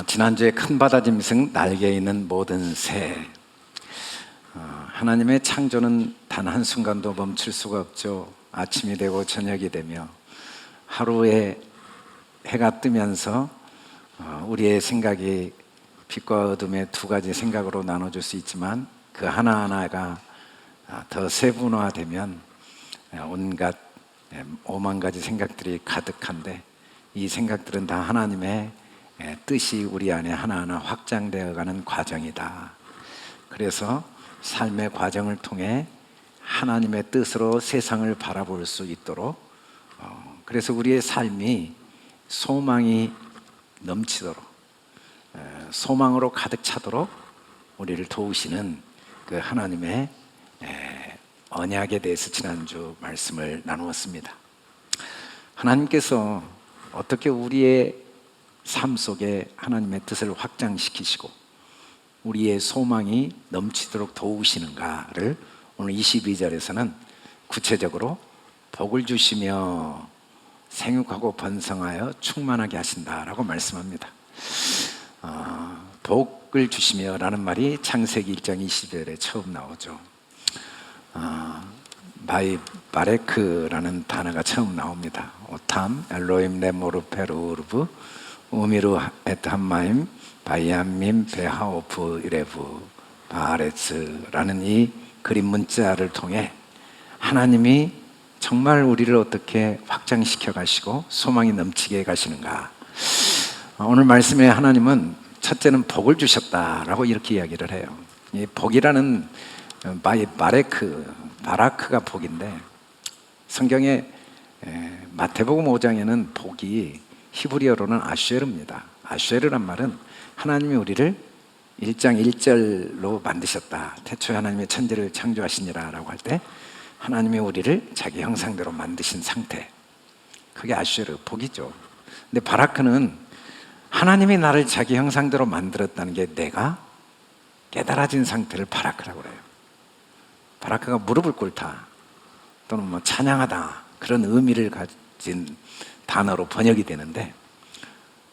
지난주에 큰 바다 짐승, 날개 있는 모든 새. 하나님의 창조는 단 한순간도 멈출 수가 없죠. 아침이 되고 저녁이 되며 하루에 해가 뜨면서 우리의 생각이 빛과 어둠의 두 가지 생각으로 나눠줄 수 있지만 그 하나하나가 더 세분화되면 온갖 5만 가지 생각들이 가득한데, 이 생각들은 다 하나님의 뜻이 우리 안에 하나하나 확장되어가는 과정이다. 그래서 삶의 과정을 통해 하나님의 뜻으로 세상을 바라볼 수 있도록, 그래서 우리의 삶이 소망이 넘치도록, 소망으로 가득 차도록 우리를 도우시는 그 하나님의 언약에 대해서 지난주 말씀을 나누었습니다. 하나님께서 어떻게 우리의 삶 속에 하나님의 뜻을 확장시키시고 우리의 소망이 넘치도록 도우시는가를 오늘 22절에서는 구체적으로 복을 주시며 생육하고 번성하여 충만하게 하신다라고 말씀합니다. 복을 주시며 라는 말이 창세기 1장 20절에 처음 나오죠. 바이바레크라는 단어가 처음 나옵니다. 오탐 엘로임 레모르페르우르브 우미르 에탐마임 바이암민 베하오프 이레브 바아레츠라는 이 그림 문자를 통해 하나님이 정말 우리를 어떻게 확장시켜 가시고 소망이 넘치게 가시는가. 오늘 말씀에 하나님은 첫째는 복을 주셨다라고 이렇게 이야기를 해요. 이 복이라는 바라크가 복인데, 성경에 마태복음 5장에는 복이 히브리어로는 아쉐르입니다. 아쉐르란 말은 하나님이 우리를 1장 1절로 만드셨다. 태초에 하나님의 천지를 창조하시니라 라고 할 때 하나님이 우리를 자기 형상대로 만드신 상태, 그게 아쉐르, 복이죠. 근데 바라크는 하나님이 나를 자기 형상대로 만들었다는 게 내가 깨달아진 상태를 바라크라고 그래요. 바라크가 무릎을 꿇다 또는 찬양하다, 그런 의미를 가진 단어로 번역이 되는데,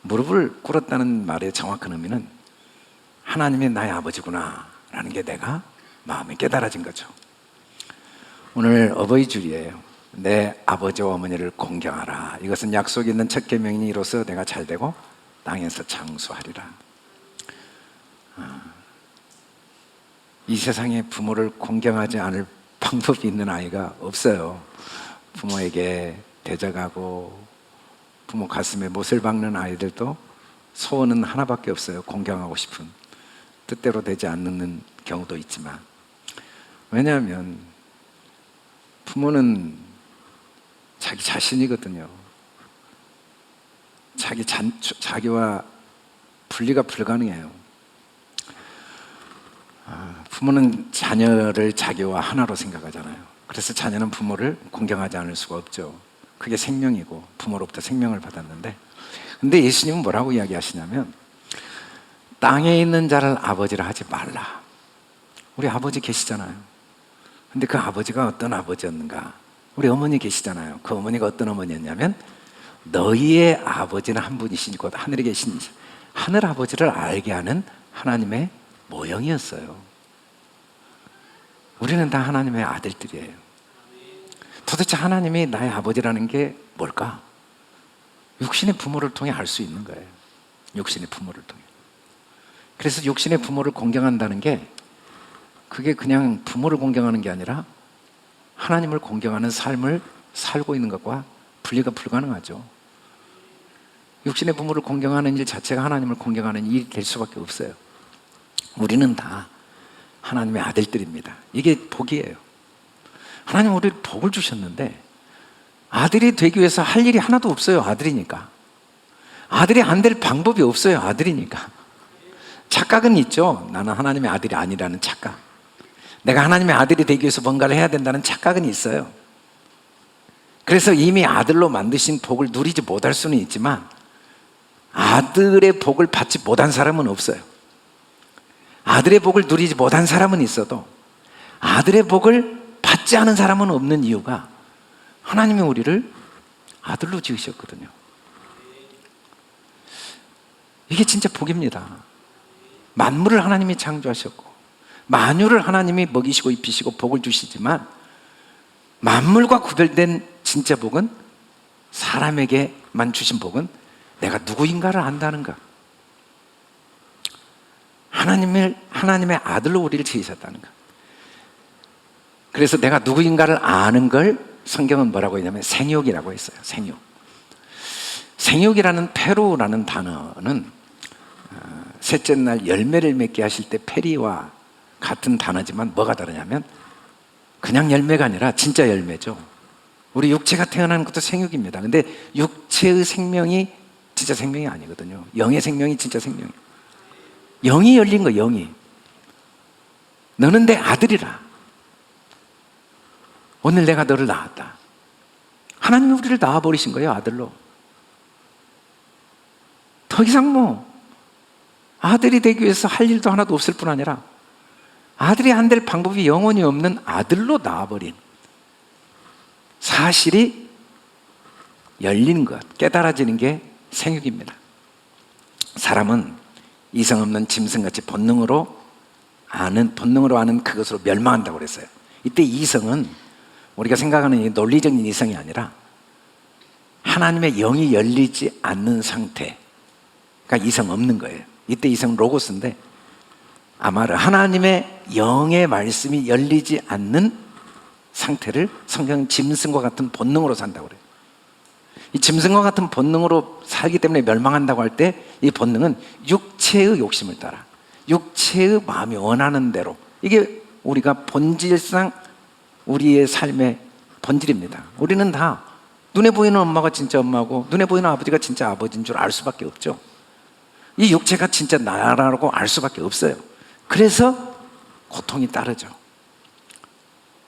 무릎을 꿇었다는 말의 정확한 의미는 하나님이 나의 아버지구나 라는 게 내가 마음에 깨달아진 거죠. 오늘 어버이 주일이에요. 내 아버지와 어머니를 공경하라. 이것은 약속이 있는 첫 계명이니 이로써 내가 잘되고 땅에서 장수하리라. 이 세상에 부모를 공경하지 않을 방법이 있는 아이가 없어요. 부모에게 대적하고 부모 가슴에 못을 박는 아이들도 소원은 하나밖에 없어요. 공경하고 싶은, 뜻대로 되지 않는 경우도 있지만, 왜냐하면 부모는 자기 자신이거든요. 자기와 분리가 불가능해요. 부모는 자녀를 자기와 하나로 생각하잖아요. 그래서 자녀는 부모를 공경하지 않을 수가 없죠. 그게 생명이고 부모로부터 생명을 받았는데, 근데 예수님은 뭐라고 이야기하시냐면 땅에 있는 자를 아버지라 하지 말라. 우리 아버지 계시잖아요. 근데 그 아버지가 어떤 아버지였는가? 우리 어머니 계시잖아요. 그 어머니가 어떤 어머니였냐면 너희의 아버지는 한 분이시니 곧 하늘에 계신 하늘 아버지를 알게 하는 하나님의 모형이었어요. 우리는 다 하나님의 아들들이에요. 도대체 하나님이 나의 아버지라는 게 뭘까? 육신의 부모를 통해 알 수 있는 거예요. 육신의 부모를 통해. 그래서 육신의 부모를 공경한다는 게, 그게 그냥 부모를 공경하는 게 아니라 하나님을 공경하는 삶을 살고 있는 것과 분리가 불가능하죠. 육신의 부모를 공경하는 일 자체가 하나님을 공경하는 일이 될 수밖에 없어요. 우리는 다 하나님의 아들들입니다. 이게 복이에요. 하나님 우리를 복을 주셨는데 아들이 되기 위해서 할 일이 하나도 없어요. 아들이니까. 아들이 안 될 방법이 없어요. 아들이니까. 착각은 있죠. 나는 하나님의 아들이 아니라는 착각. 내가 하나님의 아들이 되기 위해서 뭔가를 해야 된다는 착각은 있어요. 그래서 이미 아들로 만드신 복을 누리지 못할 수는 있지만 아들의 복을 받지 못한 사람은 없어요. 아들의 복을 누리지 못한 사람은 있어도 아들의 복을 받지 않은 사람은 없는 이유가, 하나님이 우리를 아들로 지으셨거든요. 이게 진짜 복입니다. 만물을 하나님이 창조하셨고 만유를 하나님이 먹이시고 입히시고 복을 주시지만 만물과 구별된 진짜 복은, 사람에게만 주신 복은 내가 누구인가를 안다는 것. 하나님의 아들로 우리를 지으셨다는 것. 그래서 내가 누구인가를 아는 걸 성경은 뭐라고 했냐면 생육이라고 했어요. 생육. 생육이라는 페루라는 단어는 셋째 날 열매를 맺게 하실 때 페리와 같은 단어지만 뭐가 다르냐면 그냥 열매가 아니라 진짜 열매죠. 우리 육체가 태어나는 것도 생육입니다. 근데 육체의 생명이 진짜 생명이 아니거든요. 영의 생명이 진짜 생명이에요. 영이 열린 거예요. 영이. 너는 내 아들이라. 오늘 내가 너를 낳았다. 하나님이 우리를 낳아버리신 거예요. 아들로. 더 이상 뭐 아들이 되기 위해서 할 일도 하나도 없을 뿐 아니라 아들이 안 될 방법이 영원히 없는 아들로 낳아버린 사실이 열리는 것, 깨달아지는 게 생육입니다. 사람은 이성 없는 짐승같이 본능으로 아는 그것으로 멸망한다고 그랬어요. 이때 이성은 우리가 생각하는 이 논리적인 이성이 아니라 하나님의 영이 열리지 않는 상태가 이성 없는 거예요. 이때 이성은 로고스인데 아마르, 하나님의 영의 말씀이 열리지 않는 상태를 성경은 짐승과 같은 본능으로 산다고 그래요. 이 짐승과 같은 본능으로 살기 때문에 멸망한다고 할 때 이 본능은 육체의 욕심을 따라 육체의 마음이 원하는 대로, 이게 우리가 본질상 우리의 삶의 본질입니다. 우리는 다 눈에 보이는 엄마가 진짜 엄마고 눈에 보이는 아버지가 진짜 아버지인 줄 알 수밖에 없죠. 이 육체가 진짜 나라고 알 수밖에 없어요. 그래서 고통이 따르죠.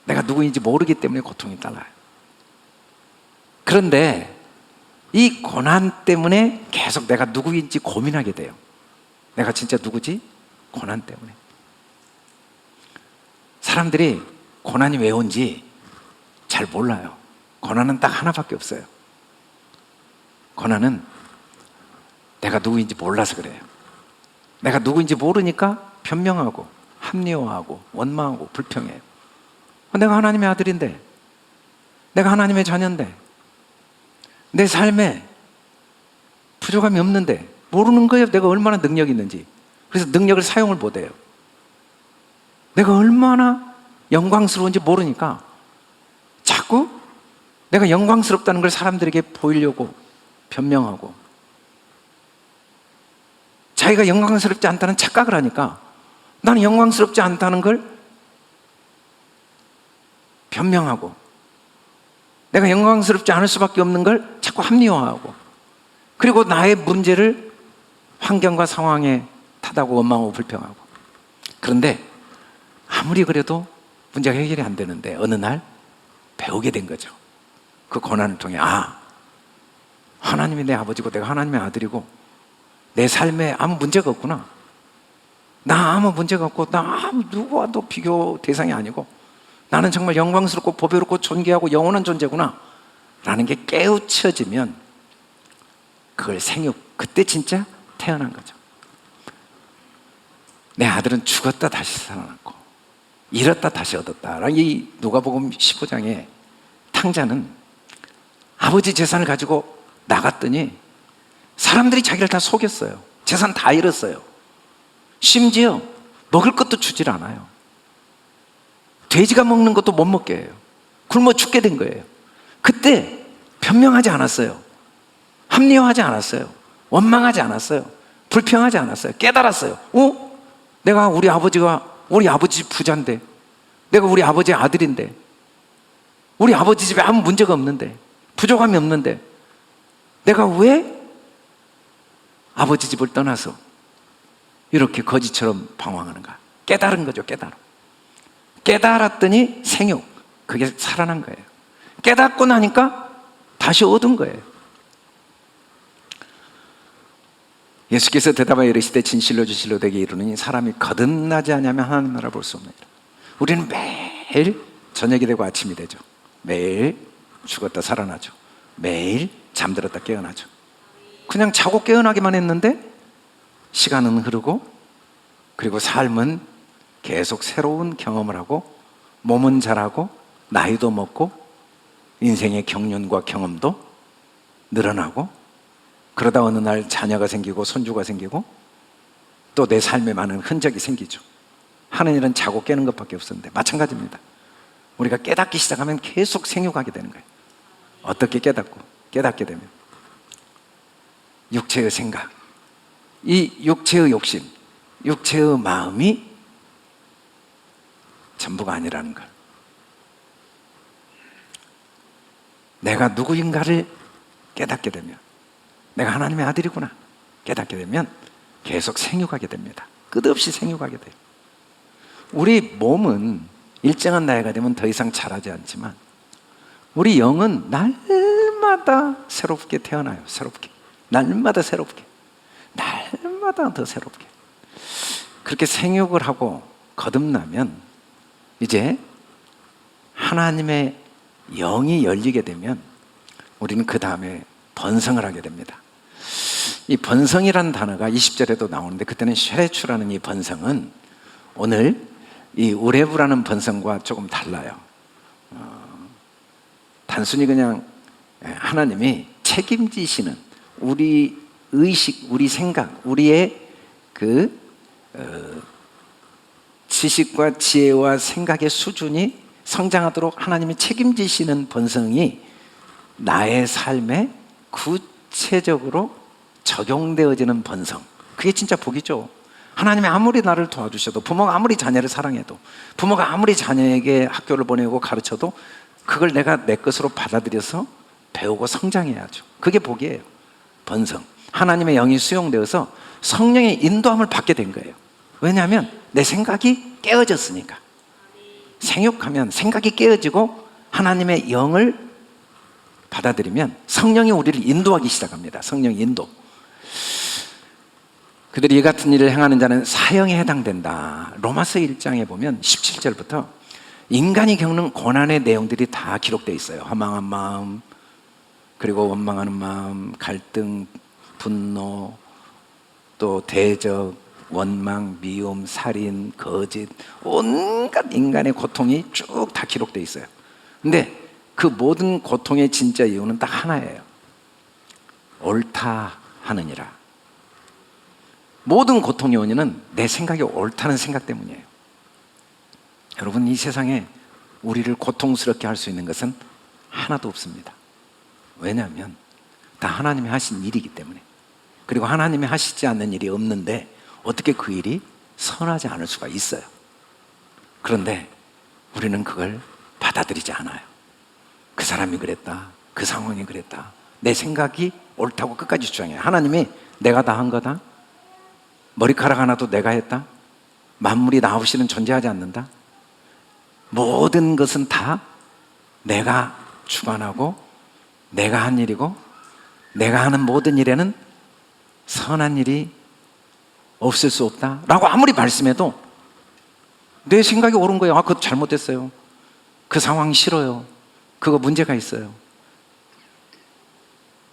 내가 누구인지 모르기 때문에 고통이 따라요. 그런데 이 고난 때문에 계속 내가 누구인지 고민하게 돼요. 내가 진짜 누구지? 고난 때문에. 사람들이 고난이 왜 온지 잘 몰라요. 고난은 딱 하나밖에 없어요. 고난은 내가 누구인지 몰라서 그래요. 내가 누구인지 모르니까 변명하고 합리화하고 원망하고 불평해요. 내가 하나님의 아들인데, 내가 하나님의 자녀인데, 내 삶에 부족함이 없는데 모르는 거예요. 내가 얼마나 능력이 있는지. 그래서 능력을 사용을 못해요. 내가 얼마나 영광스러운지 모르니까 자꾸 내가 영광스럽다는 걸 사람들에게 보이려고 변명하고, 자기가 영광스럽지 않다는 착각을 하니까 나는 영광스럽지 않다는 걸 변명하고, 내가 영광스럽지 않을 수밖에 없는 걸 자꾸 합리화하고, 그리고 나의 문제를 환경과 상황에 탓하고 원망하고 불평하고. 그런데 아무리 그래도 문제가 해결이 안 되는데 어느 날 배우게 된 거죠. 그 고난을 통해 하나님이 내 아버지고 내가 하나님의 아들이고 내 삶에 아무 문제가 없구나. 나 아무 문제가 없고 나 아무 누구와도 비교 대상이 아니고 나는 정말 영광스럽고 보배롭고 존귀하고 영원한 존재구나 라는 게 깨우쳐지면 그걸 생육, 그때 진짜 태어난 거죠. 내 아들은 죽었다 다시 살아났고 잃었다 다시 얻었다. 이 누가복음 15장에 탕자는 아버지 재산을 가지고 나갔더니 사람들이 자기를 다 속였어요. 재산 다 잃었어요. 심지어 먹을 것도 주질 않아요. 돼지가 먹는 것도 못 먹게 해요. 굶어 죽게 된 거예요. 그때 변명하지 않았어요. 합리화하지 않았어요. 원망하지 않았어요. 불평하지 않았어요. 깨달았어요. 내가 우리 아버지 부자인데, 내가 우리 아버지의 아들인데, 우리 아버지 집에 아무 문제가 없는데, 부족함이 없는데 내가 왜 아버지 집을 떠나서 이렇게 거지처럼 방황하는가? 깨달은 거죠. 깨달았더니 생육, 그게 살아난 거예요. 깨닫고 나니까 다시 얻은 거예요. 예수께서 대답하여 이르시되 진실로 진실로 내게 이르노니 사람이 거듭나지 않으면 하나님 나라 볼 수 없느니라. 우리는 매일 저녁이 되고 아침이 되죠. 매일 죽었다 살아나죠. 매일 잠들었다 깨어나죠. 그냥 자고 깨어나기만 했는데 시간은 흐르고, 그리고 삶은 계속 새로운 경험을 하고, 몸은 자라고, 나이도 먹고, 인생의 경륜과 경험도 늘어나고, 그러다 어느 날 자녀가 생기고 손주가 생기고, 또 내 삶에 많은 흔적이 생기죠. 하는 일은 자고 깨는 것밖에 없었는데 마찬가지입니다. 우리가 깨닫기 시작하면 계속 생육하게 되는 거예요. 어떻게 깨닫게 되면 육체의 생각, 이 육체의 욕심, 육체의 마음이 전부가 아니라는 걸, 내가 누구인가를 깨닫게 되면, 내가 하나님의 아들이구나 깨닫게 되면 계속 생육하게 됩니다. 끝없이 생육하게 돼요. 우리 몸은 일정한 나이가 되면 더 이상 자라지 않지만 우리 영은 날마다 새롭게 태어나요. 새롭게, 날마다 새롭게, 날마다 더 새롭게. 그렇게 생육을 하고 거듭나면 이제 하나님의 영이 열리게 되면 우리는 그 다음에 번성을 하게 됩니다. 이 번성이라는 단어가 20절에도 나오는데, 그때는 쉐레추라는 이 번성은 오늘 이 우레부라는 번성과 조금 달라요. 단순히 그냥 하나님이 책임지시는 우리 의식, 우리 생각, 우리의 그 지식과 지혜와 생각의 수준이 성장하도록 하나님이 책임지시는 번성이 나의 삶에 구체적으로 적용되어지는 번성, 그게 진짜 복이죠. 하나님이 아무리 나를 도와주셔도, 부모가 아무리 자녀를 사랑해도, 부모가 아무리 자녀에게 학교를 보내고 가르쳐도 그걸 내가 내 것으로 받아들여서 배우고 성장해야죠. 그게 복이에요. 번성, 하나님의 영이 수용되어서 성령의 인도함을 받게 된 거예요. 왜냐하면 내 생각이 깨어졌으니까. 생육하면 생각이 깨어지고 하나님의 영을 받아들이면 성령이 우리를 인도하기 시작합니다. 성령 인도. 그들이 이 같은 일을 행하는 자는 사형에 해당된다. 로마서 1장에 보면 17절부터 인간이 겪는 고난의 내용들이 다 기록되어 있어요. 허망한 마음, 그리고 원망하는 마음, 갈등, 분노, 또 대적, 원망, 미움, 살인, 거짓, 온갖 인간의 고통이 쭉 다 기록되어 있어요. 근데 그 모든 고통의 진짜 이유는 딱 하나예요. 옳다 하느니라. 모든 고통의 원인은 내 생각이 옳다는 생각 때문이에요. 여러분, 이 세상에 우리를 고통스럽게 할 수 있는 것은 하나도 없습니다. 왜냐하면 다 하나님이 하신 일이기 때문에. 그리고 하나님이 하시지 않는 일이 없는데 어떻게 그 일이 선하지 않을 수가 있어요. 그런데 우리는 그걸 받아들이지 않아요. 그 사람이 그랬다, 그 상황이 그랬다, 내 생각이 옳다고 끝까지 주장해요. 하나님이 내가 다 한 거다, 머리카락 하나도 내가 했다, 만물이 나 없이는 존재하지 않는다, 모든 것은 다 내가 주관하고 내가 한 일이고, 내가 하는 모든 일에는 선한 일이 없을 수 없다 라고 아무리 말씀해도 내 생각이 옳은 거예요. 아, 그거 잘못됐어요, 그 상황 싫어요, 그거 문제가 있어요.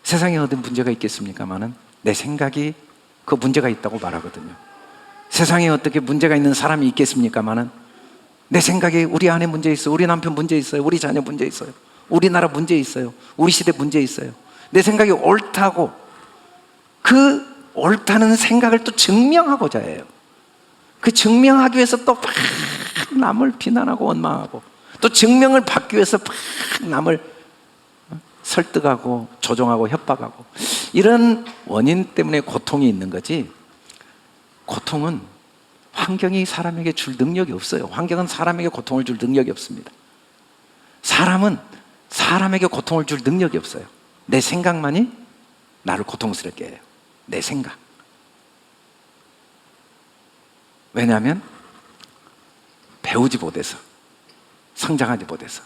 세상에 어떤 문제가 있겠습니까마는 내 생각이 그 문제가 있다고 말하거든요. 세상에 어떻게 문제가 있는 사람이 있겠습니까마는 내 생각에 우리 아내 문제 있어요, 우리 남편 문제 있어요, 우리 자녀 문제 있어요, 우리나라 문제 있어요, 우리 시대 문제 있어요. 내 생각이 옳다고, 그 옳다는 생각을 또 증명하고자 해요. 그 증명하기 위해서 또 막 남을 비난하고 원망하고, 또 증명을 받기 위해서 막 남을 설득하고 조종하고 협박하고, 이런 원인 때문에 고통이 있는 거지, 고통은 환경이 사람에게 줄 능력이 없어요. 환경은 사람에게 고통을 줄 능력이 없습니다. 사람은 사람에게 고통을 줄 능력이 없어요. 내 생각만이 나를 고통스럽게 해요. 내 생각. 왜냐하면 배우지 못해서, 성장하지 못해서.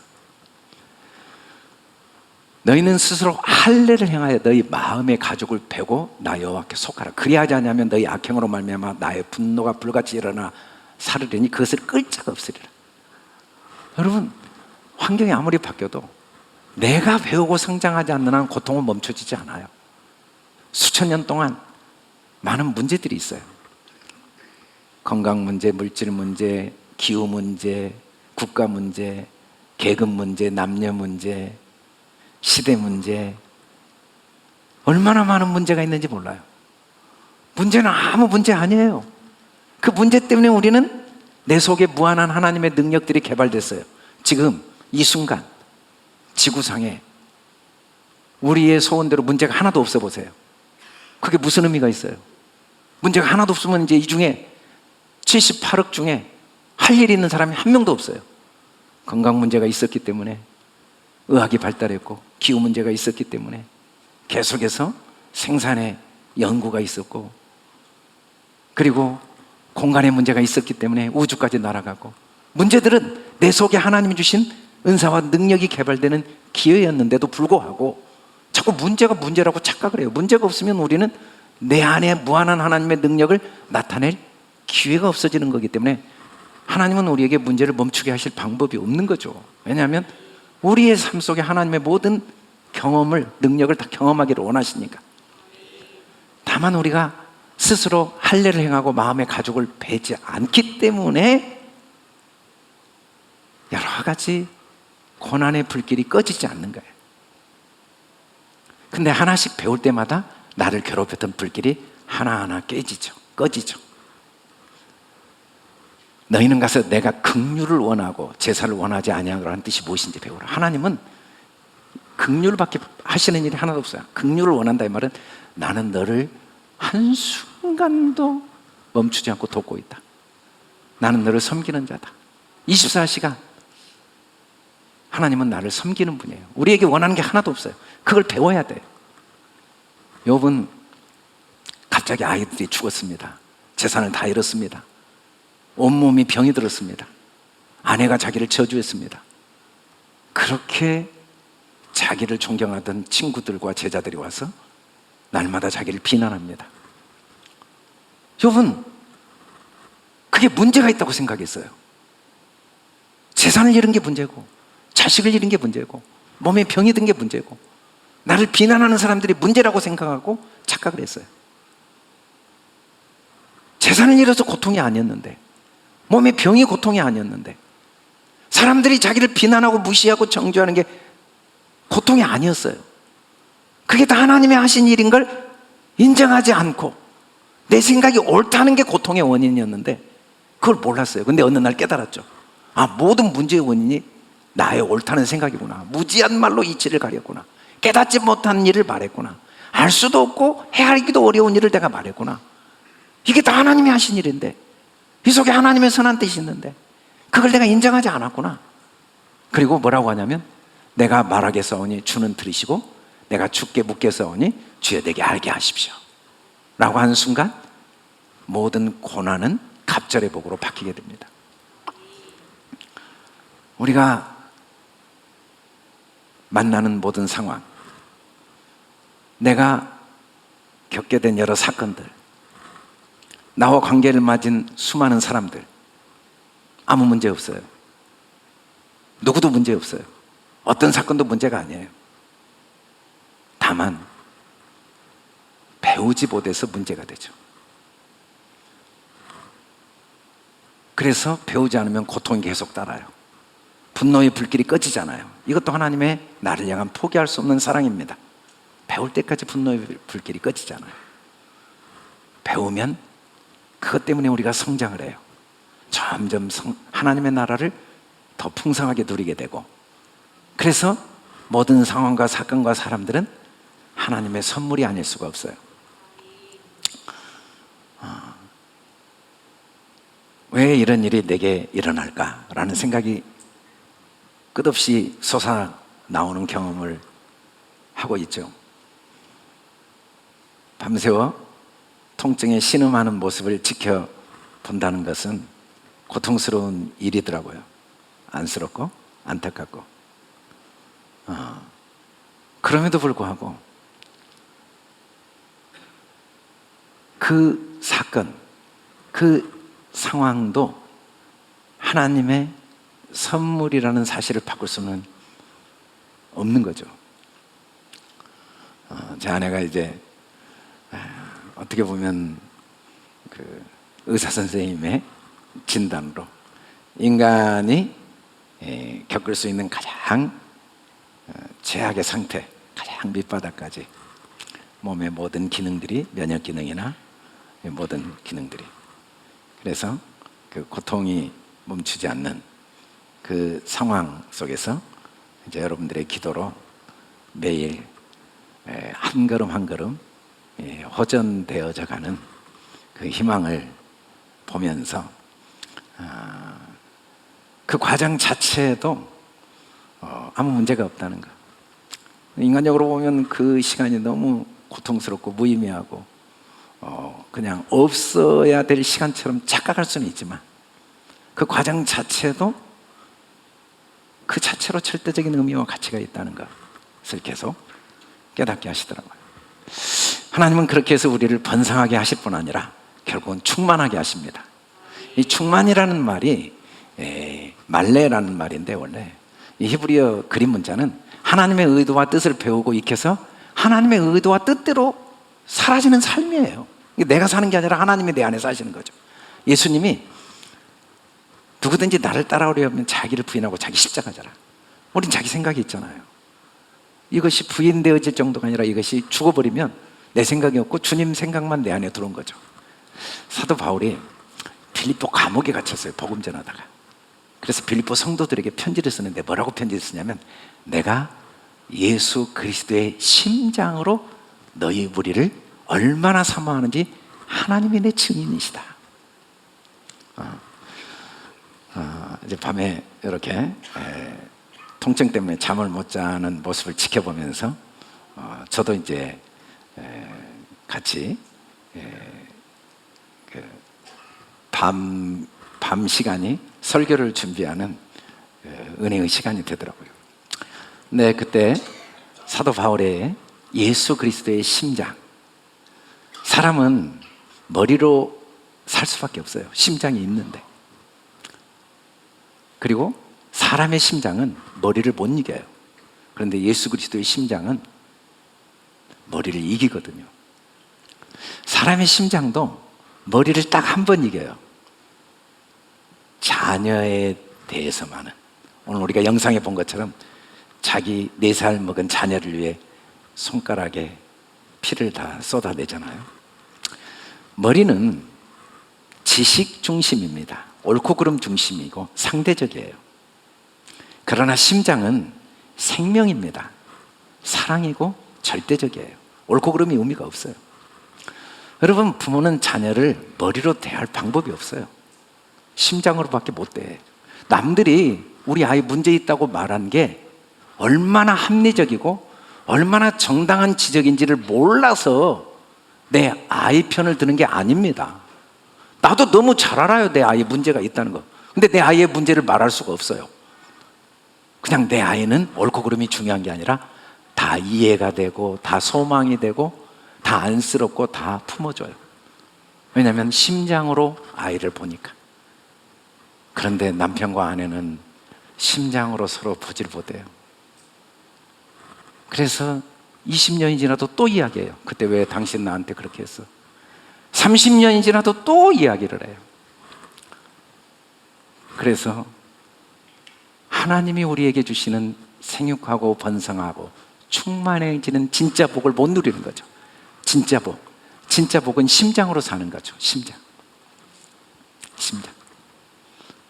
너희는 스스로 할례를 행하여 너희 마음의 가죽을 베고 나 여호와께 속하라. 그리하지 않으면 너희 악행으로 말미암아 나의 분노가 불같이 일어나 사르리니 그것을 끌 자가 없으리라. 여러분, 환경이 아무리 바뀌어도 내가 배우고 성장하지 않는 한 고통은 멈춰지지 않아요. 수천 년 동안 많은 문제들이 있어요. 건강 문제, 물질 문제, 기후 문제, 국가 문제, 계급 문제, 남녀 문제, 시대 문제, 얼마나 많은 문제가 있는지 몰라요. 문제는 아무 문제 아니에요. 그 문제 때문에 우리는 내 속에 무한한 하나님의 능력들이 개발됐어요. 지금 이 순간 지구상에 우리의 소원대로 문제가 하나도 없어 보세요. 그게 무슨 의미가 있어요? 문제가 하나도 없으면 이제 이 중에 78억 중에 할 일이 있는 사람이 한 명도 없어요. 건강 문제가 있었기 때문에 의학이 발달했고, 기후 문제가 있었기 때문에 계속해서 생산의 연구가 있었고, 그리고 공간의 문제가 있었기 때문에 우주까지 날아가고, 문제들은 내 속에 하나님이 주신 은사와 능력이 개발되는 기회였는데도 불구하고 자꾸 문제가 문제라고 착각을 해요. 문제가 없으면 우리는 내 안에 무한한 하나님의 능력을 나타낼 기회가 없어지는 거기 때문에 하나님은 우리에게 문제를 멈추게 하실 방법이 없는 거죠. 왜냐하면 우리의 삶 속에 하나님의 모든 경험을, 능력을 다 경험하기를 원하시니까. 다만 우리가 스스로 할례를 행하고 마음의 가죽을 베지 않기 때문에 여러 가지 고난의 불길이 꺼지지 않는 거예요. 근데 하나씩 배울 때마다 나를 괴롭혔던 불길이 하나하나 꺼지죠. 너희는 가서 내가 긍휼을 원하고 제사를 원하지 아니하노라는 뜻이 무엇인지 배우라. 하나님은 긍휼밖에 하시는 일이 하나도 없어요. 긍휼을 원한다 이 말은 나는 너를 한순간도 멈추지 않고 돕고 있다. 나는 너를 섬기는 자다. 24시간 하나님은 나를 섬기는 분이에요. 우리에게 원하는 게 하나도 없어요. 그걸 배워야 돼요. 욥은 갑자기 아이들이 죽었습니다. 재산을 다 잃었습니다. 온몸이 병이 들었습니다. 아내가 자기를 저주했습니다. 그렇게 자기를 존경하던 친구들과 제자들이 와서 날마다 자기를 비난합니다. 욥은 그게 문제가 있다고 생각했어요. 재산을 잃은 게 문제고, 자식을 잃은 게 문제고, 몸에 병이 든 게 문제고, 나를 비난하는 사람들이 문제라고 생각하고 착각을 했어요. 재산을 잃어서 고통이 아니었는데, 몸에 병이 고통이 아니었는데, 사람들이 자기를 비난하고 무시하고 정죄하는 게 고통이 아니었어요. 그게 다 하나님이 하신 일인 걸 인정하지 않고 내 생각이 옳다는 게 고통의 원인이었는데 그걸 몰랐어요. 근데 어느 날 깨달았죠. 아, 모든 문제의 원인이 나의 옳다는 생각이구나. 무지한 말로 이치를 가렸구나. 깨닫지 못한 일을 말했구나. 알 수도 없고 헤아리기도 어려운 일을 내가 말했구나. 이게 다 하나님이 하신 일인데, 이 속에 하나님의 선한 뜻이 있는데 그걸 내가 인정하지 않았구나. 그리고 뭐라고 하냐면, 내가 말하겠사오니 주는 들으시고 내가 죽게 묻겠사오니 주여 내게 알게 하십시오 라고 하는 순간 모든 고난은 갑절의 복으로 바뀌게 됩니다. 우리가 만나는 모든 상황, 내가 겪게 된 여러 사건들, 나와 관계를 맺은 수많은 사람들, 아무 문제 없어요. 누구도 문제 없어요. 어떤 사건도 문제가 아니에요. 다만 배우지 못해서 문제가 되죠. 그래서 배우지 않으면 고통이 계속 따라요. 분노의 불길이 꺼지잖아요. 이것도 하나님의 나를 향한 포기할 수 없는 사랑입니다. 배울 때까지 분노의 불길이 꺼지잖아요. 배우면 그것 때문에 우리가 성장을 해요. 점점 하나님의 나라를 더 풍성하게 누리게 되고, 그래서 모든 상황과 사건과 사람들은 하나님의 선물이 아닐 수가 없어요. 왜 이런 일이 내게 일어날까라는 생각이 끝없이 솟아나오는 경험을 하고 있죠. 밤새워 통증에 신음하는 모습을 지켜본다는 것은 고통스러운 일이더라고요. 안쓰럽고 안타깝고. 그럼에도 불구하고 그 사건, 그 상황도 하나님의 선물이라는 사실을 바꿀 수는 없는 거죠. 제 아내가 이제 어떻게 보면 그 의사 선생님의 진단으로 인간이 겪을 수 있는 가장 최악의 상태, 가장 밑바닥까지 몸의 모든 기능들이, 면역 기능이나 모든 기능들이, 그래서 그 고통이 멈추지 않는 그 상황 속에서 이제 여러분들의 기도로 매일 한 걸음 한 걸음 호전되어져 가는 그 희망을 보면서 그 과정 자체에도 아무 문제가 없다는 거. 인간적으로 보면 그 시간이 너무 고통스럽고 무의미하고 그냥 없어야 될 시간처럼 착각할 수는 있지만 그 과정 자체도 그 자체로 절대적인 의미와 가치가 있다는 것을 계속 깨닫게 하시더라고요. 하나님은 그렇게 해서 우리를 번성하게 하실 뿐 아니라 결국은 충만하게 하십니다. 이 충만이라는 말이 말레라는 말인데, 원래 이 히브리어 그림 문자는 하나님의 의도와 뜻을 배우고 익혀서 하나님의 의도와 뜻대로 사라지는 삶이에요. 내가 사는 게 아니라 하나님이 내 안에 사시는 거죠. 예수님이 누구든지 나를 따라오려면 자기를 부인하고 자기 십자가잖아. 우린 자기 생각이 있잖아요. 이것이 부인되어질 정도가 아니라 이것이 죽어버리면 내 생각이 없고 주님 생각만 내 안에 들어온 거죠. 사도 바울이 빌립보 감옥에 갇혔어요. 복음 전하다가. 그래서 빌립보 성도들에게 편지를 쓰는데 뭐라고 편지를 쓰냐면, 내가 예수 그리스도의 심장으로 너희 무리를 얼마나 사모하는지 하나님이 내 증인이시다. 이제 밤에 이렇게 통증 때문에 잠을 못 자는 모습을 지켜보면서 저도 이제 같이 밤 시간이 설교를 준비하는 은혜의 시간이 되더라고요. 네, 그때 사도 바울의 예수 그리스도의 심장, 사람은 머리로 살 수밖에 없어요. 심장이 있는데. 그리고 사람의 심장은 머리를 못 이겨요. 그런데 예수 그리스도의 심장은 머리를 이기거든요. 사람의 심장도 머리를 딱 한 번 이겨요. 자녀에 대해서만은. 오늘 우리가 영상에 본 것처럼 자기 4살 먹은 자녀를 위해 손가락에 피를 다 쏟아내잖아요. 머리는 지식 중심입니다. 옳고 그름 중심이고 상대적이에요. 그러나 심장은 생명입니다. 사랑이고 절대적이에요. 옳고 그름이 의미가 없어요. 여러분, 부모는 자녀를 머리로 대할 방법이 없어요. 심장으로밖에 못 대. 남들이 우리 아이 문제 있다고 말한 게 얼마나 합리적이고 얼마나 정당한 지적인지를 몰라서 내 아이 편을 드는 게 아닙니다. 나도 너무 잘 알아요, 내 아이에 문제가 있다는 거. 근데 내 아이의 문제를 말할 수가 없어요. 그냥 내 아이는 옳고 그름이 중요한 게 아니라 다 이해가 되고 다 소망이 되고 다 안쓰럽고 다 품어줘요. 왜냐하면 심장으로 아이를 보니까. 그런데 남편과 아내는 심장으로 서로 보지를 못해요. 그래서 20년이 지나도 또 이야기해요. 그때 왜 당신 나한테 그렇게 했어? 30년이 지나도 또 이야기를 해요. 그래서 하나님이 우리에게 주시는 생육하고 번성하고 충만해지는 진짜 복을 못 누리는 거죠. 진짜 복. 진짜 복은 심장으로 사는 거죠. 심장.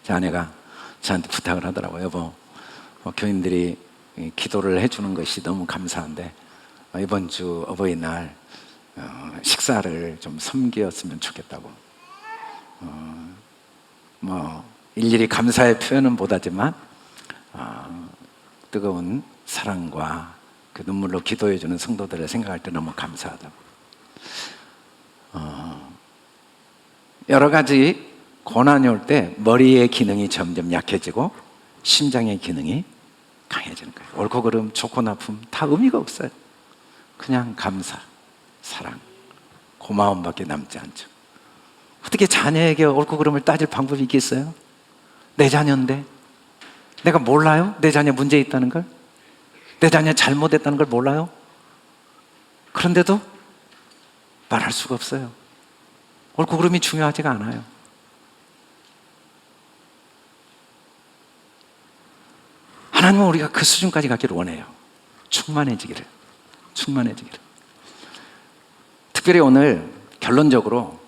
제 아내가 저한테 부탁을 하더라고요. 여보, 교인들이 기도를 해주는 것이 너무 감사한데 이번 주 어버이날 식사를 좀 섬겼으면 좋겠다고. 일일이 감사의 표현은 못하지만 뜨거운 사랑과 그 눈물로 기도해주는 성도들을 생각할 때 너무 감사하다고. 여러 가지 고난이 올 때 머리의 기능이 점점 약해지고 심장의 기능이 강해지는 거예요. 옳고 그름, 좋고 나쁨 다 의미가 없어요. 그냥 감사, 사랑, 고마움밖에 남지 않죠. 어떻게 자녀에게 옳고 그름을 따질 방법이 있겠어요? 내 자녀인데 내가 몰라요? 내 자녀 문제 있다는 걸? 내 자녀 잘못했다는 걸 몰라요? 그런데도 말할 수가 없어요. 옳고 그름이 중요하지가 않아요. 하나님은 우리가 그 수준까지 가기를 원해요. 충만해지기를. 특별히 오늘 결론적으로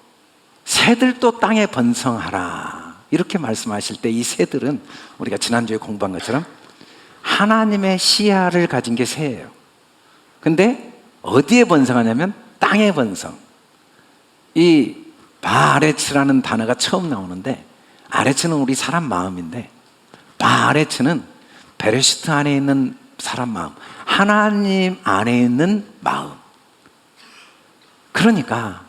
새들도 땅에 번성하라 이렇게 말씀하실 때 이 새들은 우리가 지난주에 공부한 것처럼 하나님의 시야를 가진 게 새예요. 근데 어디에 번성하냐면 땅에 번성. 이 바아레츠라는 단어가 처음 나오는데, 아레츠는 우리 사람 마음인데, 바아레츠는 베레시트 안에 있는 사람 마음, 하나님 안에 있는 마음. 그러니까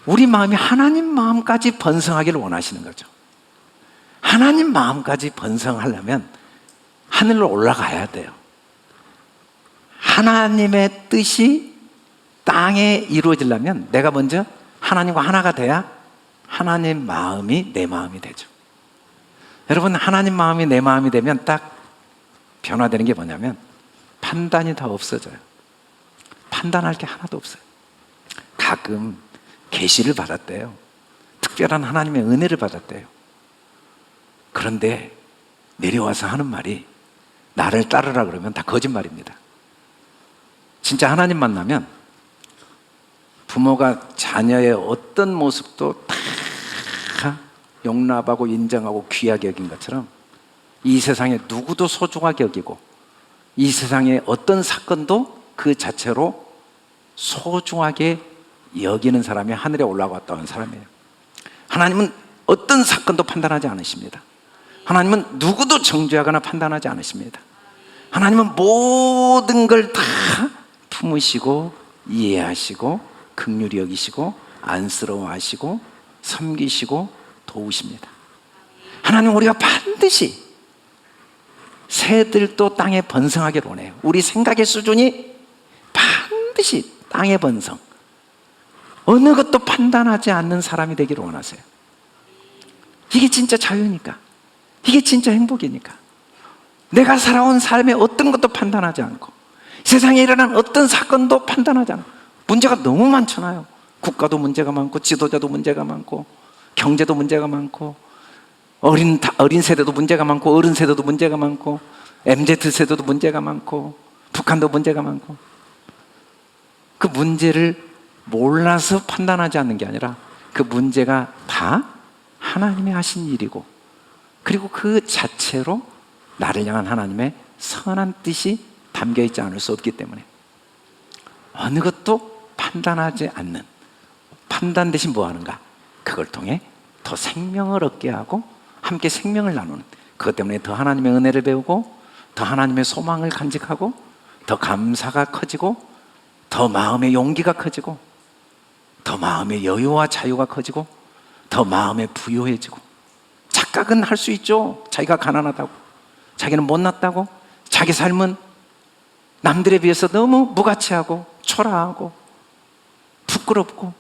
우리 마음이 하나님 마음까지 번성하기를 원하시는 거죠. 하나님 마음까지 번성하려면 하늘로 올라가야 돼요. 하나님의 뜻이 땅에 이루어지려면 내가 먼저 하나님과 하나가 돼야 하나님 마음이 내 마음이 되죠. 여러분, 하나님 마음이 내 마음이 되면 딱 변화되는 게 뭐냐면 판단이 다 없어져요. 판단할 게 하나도 없어요. 가끔 계시를 받았대요. 특별한 하나님의 은혜를 받았대요. 그런데 내려와서 하는 말이 나를 따르라 그러면 다 거짓말입니다. 진짜 하나님 만나면 부모가 자녀의 어떤 모습도 다 용납하고 인정하고 귀하게 여긴 것처럼 이 세상에 누구도 소중하게 여기고 이 세상에 어떤 사건도 그 자체로 소중하게 여기는 사람이 하늘에 올라갔다 온 사람이에요. 하나님은 어떤 사건도 판단하지 않으십니다. 하나님은 누구도 정죄하거나 판단하지 않으십니다. 하나님은 모든 걸 다 품으시고 이해하시고 긍휼히 여기시고 안쓰러워하시고 섬기시고 도우십니다. 하나님은 우리가 반드시 새들도 땅에 번성하기를 원해요. 우리 생각의 수준이 반드시 땅에 번성, 어느 것도 판단하지 않는 사람이 되기를 원하세요. 이게 진짜 자유니까, 이게 진짜 행복이니까. 내가 살아온 삶의 어떤 것도 판단하지 않고 세상에 일어난 어떤 사건도 판단하지 않고. 문제가 너무 많잖아요. 국가도 문제가 많고 지도자도 문제가 많고 경제도 문제가 많고 어린 세대도 문제가 많고 어른 세대도 문제가 많고 MZ 세대도 문제가 많고 북한도 문제가 많고. 그 문제를 몰라서 판단하지 않는 게 아니라 그 문제가 다 하나님이 하신 일이고, 그리고 그 자체로 나를 향한 하나님의 선한 뜻이 담겨있지 않을 수 없기 때문에 어느 것도 판단하지 않는, 판단 대신 뭐 하는가? 그걸 통해 더 생명을 얻게 하고 함께 생명을 나누는, 그것 때문에 더 하나님의 은혜를 배우고 더 하나님의 소망을 간직하고 더 감사가 커지고 더 마음의 용기가 커지고 더 마음의 여유와 자유가 커지고 더 마음에 부유해지고. 착각은 할 수 있죠. 자기가 가난하다고, 자기는 못났다고, 자기 삶은 남들에 비해서 너무 무가치하고 초라하고 부끄럽고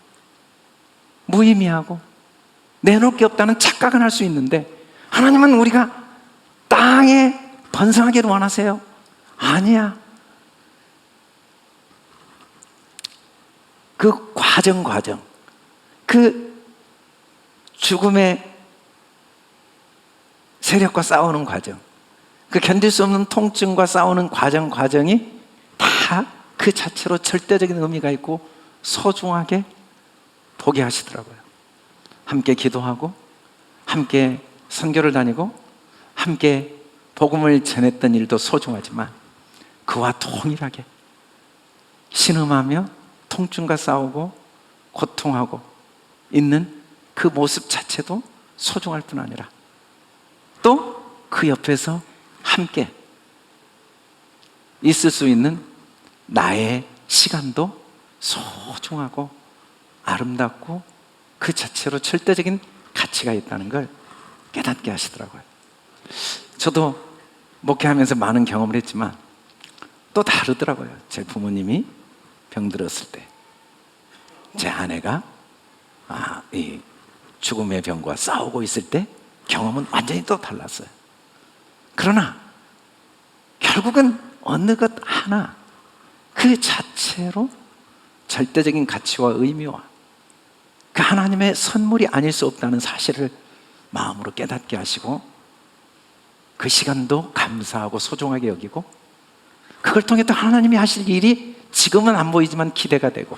무의미하고 내놓을 게 없다는 착각은 할 수 있는데, 하나님은 우리가 땅에 번성하기를 원하세요. 아니야. 그 과정, 그 죽음의 세력과 싸우는 과정, 그 견딜 수 없는 통증과 싸우는 과정이 다 그 자체로 절대적인 의미가 있고 소중하게 보게 하시더라고요. 함께 기도하고 함께 선교를 다니고 함께 복음을 전했던 일도 소중하지만 그와 동일하게 신음하며 통증과 싸우고 고통하고 있는 그 모습 자체도 소중할 뿐 아니라 또 그 옆에서 함께 있을 수 있는 나의 시간도 소중하고 아름답고 그 자체로 절대적인 가치가 있다는 걸 깨닫게 하시더라고요. 저도 목회하면서 많은 경험을 했지만 또 다르더라고요. 제 부모님이 병들었을 때 제 아내가 이 죽음의 병과 싸우고 있을 때 경험은 완전히 또 달랐어요. 그러나 결국은 어느 것 하나 그 자체로 절대적인 가치와 의미와 그 하나님의 선물이 아닐 수 없다는 사실을 마음으로 깨닫게 하시고 그 시간도 감사하고 소중하게 여기고 그걸 통해 또 하나님이 하실 일이 지금은 안 보이지만 기대가 되고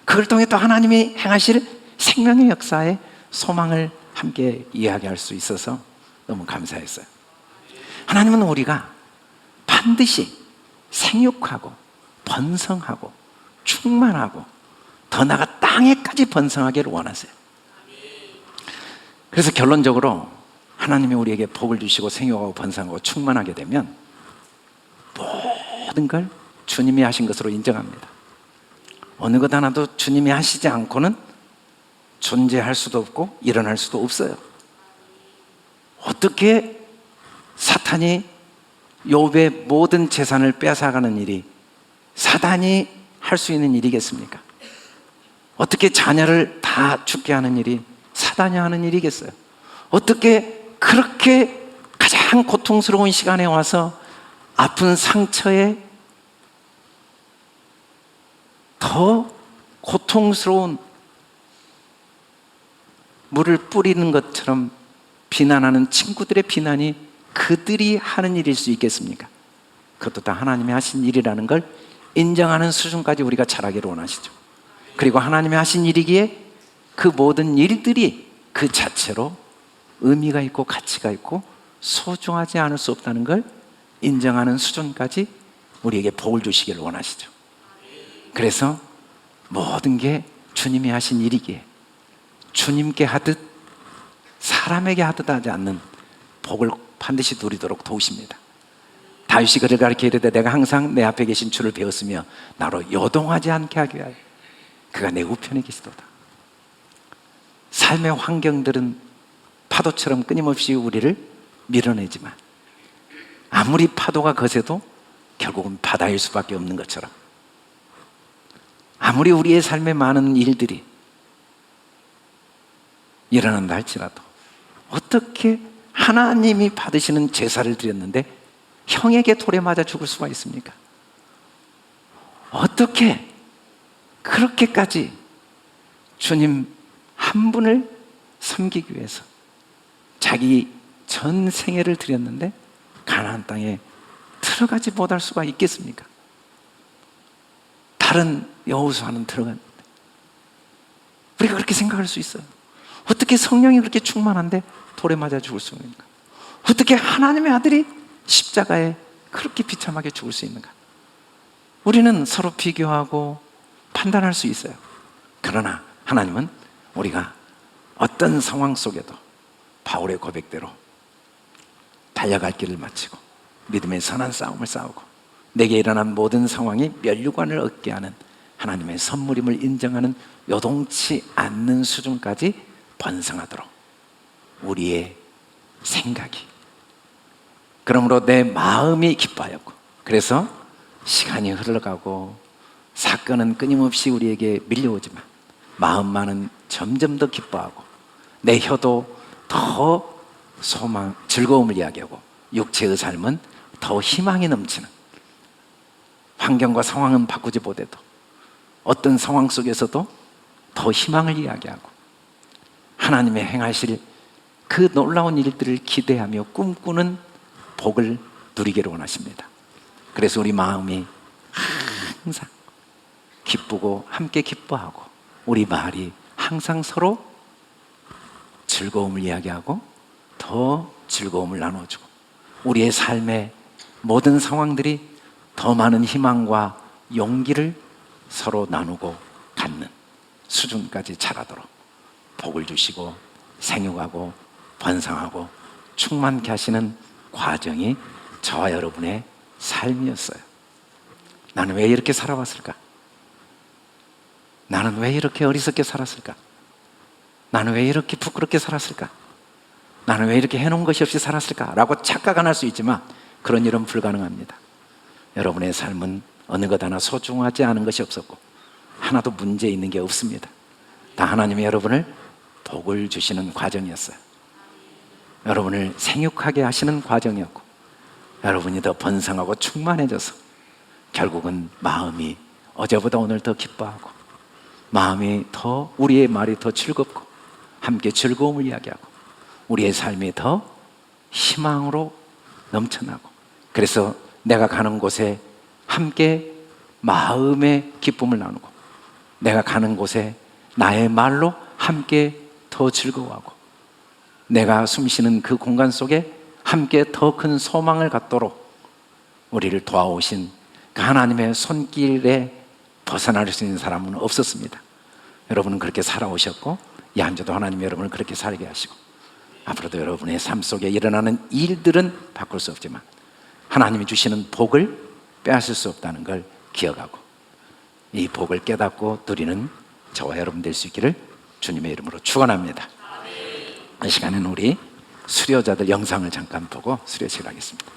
그걸 통해 또 하나님이 행하실 생명의 역사에 소망을 함께 이야기할 수 있어서 너무 감사했어요. 하나님은 우리가 반드시 생육하고 번성하고 충만하고 더 나아가 땅에까지 번성하기를 원하세요. 그래서 결론적으로 하나님이 우리에게 복을 주시고 생육하고 번성하고 충만하게 되면 모든 걸 주님이 하신 것으로 인정합니다. 어느 것 하나도 주님이 하시지 않고는 존재할 수도 없고 일어날 수도 없어요. 어떻게 사탄이 욥의 모든 재산을 빼앗아가는 일이 사단이 할 수 있는 일이겠습니까? 어떻게 자녀를 다 죽게 하는 일이 사단이 하는 일이겠어요? 어떻게 그렇게 가장 고통스러운 시간에 와서 아픈 상처에 더 고통스러운 물을 뿌리는 것처럼 비난하는 친구들의 비난이 그들이 하는 일일 수 있겠습니까? 그것도 다 하나님이 하신 일이라는 걸 인정하는 수준까지 우리가 자라기를 원하시죠. 그리고 하나님이 하신 일이기에 그 모든 일들이 그 자체로 의미가 있고 가치가 있고 소중하지 않을 수 없다는 걸 인정하는 수준까지 우리에게 복을 주시기를 원하시죠. 그래서 모든 게 주님이 하신 일이기에 주님께 하듯 사람에게 하듯 하지 않는 복을 반드시 누리도록 도우십니다. 다윗이 그를 가르쳐 이르되 내가 항상 내 앞에 계신 주를 배웠으며 나로 요동하지 않게 하기 위하여 그가 내 우편에 계시도다. 삶의 환경들은 파도처럼 끊임없이 우리를 밀어내지만 아무리 파도가 거세도 결국은 바다일 수밖에 없는 것처럼 아무리 우리의 삶에 많은 일들이 일어난다 할지라도 어떻게 하나님이 받으시는 제사를 드렸는데 형에게 돌에 맞아 죽을 수가 있습니까? 어떻게 그렇게까지 주님 한 분을 섬기기 위해서 자기 전 생애를 드렸는데 가나안 땅에 들어가지 못할 수가 있겠습니까? 다른 여호수아는 들어갔는데 우리가 그렇게 생각할 수 있어요. 어떻게 성령이 그렇게 충만한데 돌에 맞아 죽을 수 있는가? 어떻게 하나님의 아들이 십자가에 그렇게 비참하게 죽을 수 있는가? 우리는 서로 비교하고 판단할 수 있어요. 그러나 하나님은 우리가 어떤 상황 속에도 바울의 고백대로 달려갈 길을 마치고 믿음의 선한 싸움을 싸우고 내게 일어난 모든 상황이 면류관을 얻게 하는 하나님의 선물임을 인정하는 요동치 않는 수준까지 번성하도록 우리의 생각이, 그러므로 내 마음이 기뻐하였고, 그래서 시간이 흘러가고 사건은 끊임없이 우리에게 밀려오지만 마음만은 점점 더 기뻐하고 내 혀도 더 소망, 즐거움을 이야기하고 육체의 삶은 더 희망이 넘치는, 환경과 상황은 바꾸지 못해도 어떤 상황 속에서도 더 희망을 이야기하고 하나님의 행하실 그 놀라운 일들을 기대하며 꿈꾸는 복을 누리기를 원하십니다. 그래서 우리 마음이 항상 기쁘고 함께 기뻐하고 우리 말이 항상 서로 즐거움을 이야기하고 더 즐거움을 나눠주고 우리의 삶의 모든 상황들이 더 많은 희망과 용기를 서로 나누고 갖는 수준까지 자라도록 복을 주시고 생육하고 번성하고 충만케 하시는 과정이 저와 여러분의 삶이었어요. 나는 왜 이렇게 살아왔을까? 나는 왜 이렇게 어리석게 살았을까? 나는 왜 이렇게 부끄럽게 살았을까? 나는 왜 이렇게 해놓은 것이 없이 살았을까? 라고 착각 안 할 수 있지만 그런 일은 불가능합니다. 여러분의 삶은 어느 것 하나 소중하지 않은 것이 없었고 하나도 문제 있는 게 없습니다. 다 하나님이 여러분을 복을 주시는 과정이었어요. 여러분을 생육하게 하시는 과정이었고 여러분이 더 번성하고 충만해져서 결국은 마음이 어제보다 오늘 더 기뻐하고 우리의 말이 더 즐겁고 함께 즐거움을 이야기하고 우리의 삶이 더 희망으로 넘쳐나고, 그래서 내가 가는 곳에 함께 마음의 기쁨을 나누고 내가 가는 곳에 나의 말로 함께 더 즐거워하고 내가 숨쉬는 그 공간 속에 함께 더 큰 소망을 갖도록 우리를 도와오신 그 하나님의 손길에 벗어날 수 있는 사람은 없었습니다. 여러분은 그렇게 살아오셨고 이 한 주도 하나님이 여러분을 그렇게 살게 하시고 앞으로도 여러분의 삶 속에 일어나는 일들은 바꿀 수 없지만 하나님이 주시는 복을 빼앗을 수 없다는 걸 기억하고 이 복을 깨닫고 누리는 저와 여러분 될 수 있기를 주님의 이름으로 축원합니다. 이 시간에는 우리 수료자들 영상을 잠깐 보고 수료식을 하겠습니다.